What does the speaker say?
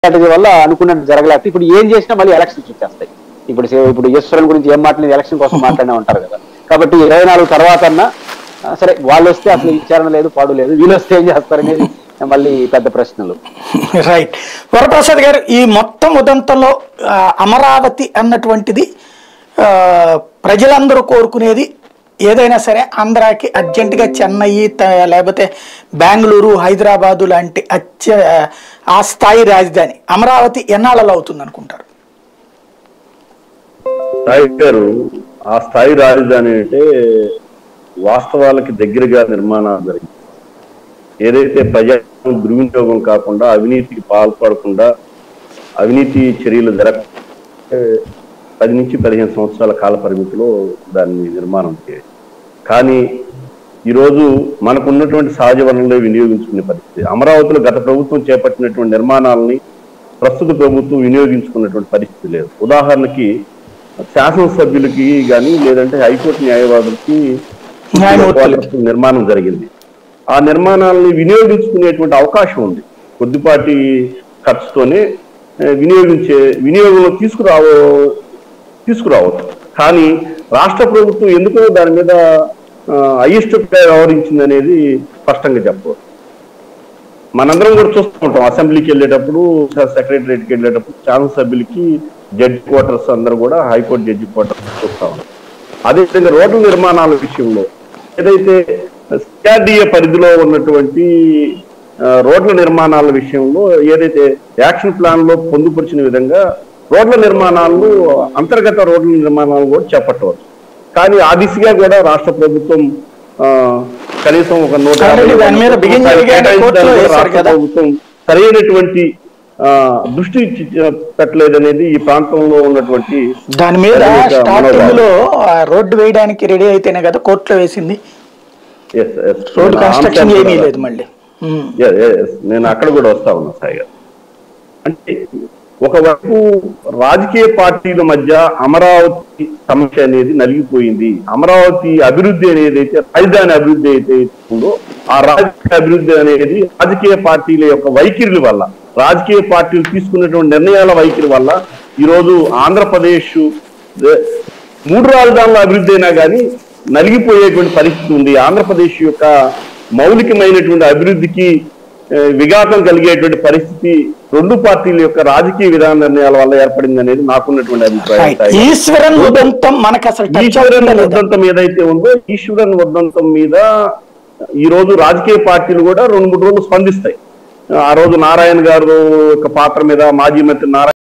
Strategy వల్ల అనుకున్నట్టు జరగలేకపోతే ఇప్పుడు ఏం చేసినా మళ్ళీ ఎలక్షన్స్ వచ్చేస్తాయి. ఇప్పుడు ఈశ్వరన్ గురించి ఏం మాట్లాడలేదు, ఎలక్షన్ కోసం మాట్లాడే ఉంటారు కదా. కాబట్టి 24 తర్వాత అన్నా సరే, వాళ్ళు వస్తే అసలు విచారణ లేదు, పాడు లేదు, వీళ్ళు వస్తే ఏం చేస్తారనేది మళ్ళీ పెద్ద ప్రశ్నలు. రైట్. వరప్రసాద్ గారు, ఈ మొత్తం ఉదంతంలో అమరావతి అన్నటువంటిది ప్రజలందరూ కోరుకునేది ఏదైనా సరే ఆంధ్రాకి అర్జెంటుగా చెన్నై లేకపోతే బెంగళూరు, హైదరాబాదు లాంటి ఆ స్థాయి రాజధాని. అమరావతి ఎన్నాళ్ళలో అవుతుంది అనుకుంటారు? ఆ స్థాయి రాజధాని అంటే వాస్తవాలకి దగ్గరగా నిర్మాణాలు జరిగింది. ఏదైతే ప్రజా దుర్వినియోగం కాకుండా, అవినీతికి పాల్పడకుండా, అవినీతి చర్యలు జరగ 10 నుంచి 15 సంవత్సరాల కాల పరిమితిలో దాన్ని నిర్మాణం చేయాలి. కానీ ఈరోజు మనకు ఉన్నటువంటి సహజ వనరులే వినియోగించుకునే పరిస్థితి. అమరావతిలో గత ప్రభుత్వం చేపట్టినటువంటి నిర్మాణాలని ప్రస్తుత ప్రభుత్వం వినియోగించుకున్నటువంటి పరిస్థితి లేదు. ఉదాహరణకి శాసనసభ్యులకి కానీ, లేదంటే హైకోర్టు న్యాయవాదులకి నిర్మాణం జరిగింది. ఆ నిర్మాణాలని వినియోగించుకునేటువంటి అవకాశం ఉంది. కొద్దిపాటి ఖర్చుతోనే వినియోగంలో తీసుకురావచ్చు. కానీ రాష్ట్ర ప్రభుత్వం ఎందుకో దాని మీద అయిష్టంగా వ్యవహరించింది అనేది స్పష్టంగా చెప్పవచ్చు. మనందరం కూడా చూస్తూ ఉంటాం, అసెంబ్లీకి వెళ్ళేటప్పుడు, సెక్రటరియట్కి వెళ్ళేటప్పుడు శాసనసభ్యులకి జడ్జి క్వార్టర్స్ అందరూ కూడా హైకోర్టు జడ్జి క్వార్టర్స్ చూస్తా ఉంటాం. అదేవిధంగా రోడ్ల నిర్మాణాల విషయంలో ఏదైతే సిఆర్డీఏ పరిధిలో ఉన్నటువంటి రోడ్ల నిర్మాణాల విషయంలో ఏదైతే యాక్షన్ ప్లాన్ లో పొందుపరిచిన విధంగా రోడ్ల నిర్మాణాలు, అంతర్గత రోడ్ల నిర్మాణాలు కూడా చేపట్టవచ్చు. కానీ ఆ దిశగా కూడా రాష్ట్ర ప్రభుత్వం కనీసం ఒక 150 ప్రభుత్వం సరైనటువంటి దృష్టి పెట్టలేదనేది ఈ ప్రాంతంలో ఉన్నటువంటి దాని మీద స్టార్టింగ్ లో రోడ్డు వేయడానికి రెడీ అయితేనే కదా కోర్టులో వేసింది. రోడ్ కన్స్ట్రక్షన్ ఏమీ లేదు మళ్ళీ. నేను అక్కడ కూడా వస్తా ఉన్నా సాయి గారు. అంటే ఒకవైపు రాజకీయ పార్టీల మధ్య అమరావతి సమస్య అనేది నలిగిపోయింది. అమరావతి అభివృద్ధి అనేది అయితే రాజధాని అభివృద్ధి అయితే ఉందో, ఆ రాజకీయ అభివృద్ధి అనేది రాజకీయ పార్టీల యొక్క వైఖరుల వల్ల, రాజకీయ పార్టీలు తీసుకున్నటువంటి నిర్ణయాల వైఖరి వల్ల ఈరోజు ఆంధ్రప్రదేశ్ 3 రాజధానుల అభివృద్ధి అయినా కానీ నలిగిపోయేటువంటి పరిస్థితి ఉంది. ఆంధ్రప్రదేశ్ యొక్క మౌలికమైనటువంటి అభివృద్ధికి విఘాతం కలిగేటువంటి పరిస్థితి 2 పార్టీల యొక్క రాజకీయ విధాన నిర్ణయాల వల్ల ఏర్పడింది అనేది నాకున్నటువంటి అభిప్రాయం. ఈశ్వరన్ ఉదంతం ఏదైతే ఉందో, ఈశ్వరన్ ఉదంతం మీద ఈ రోజు రాజకీయ పార్టీలు కూడా 2-3 రోజులు స్పందిస్తాయి. ఆ రోజు నారాయణ గారు యొక్క పాత్ర మీద మాజీ మంత్రి నారాయణ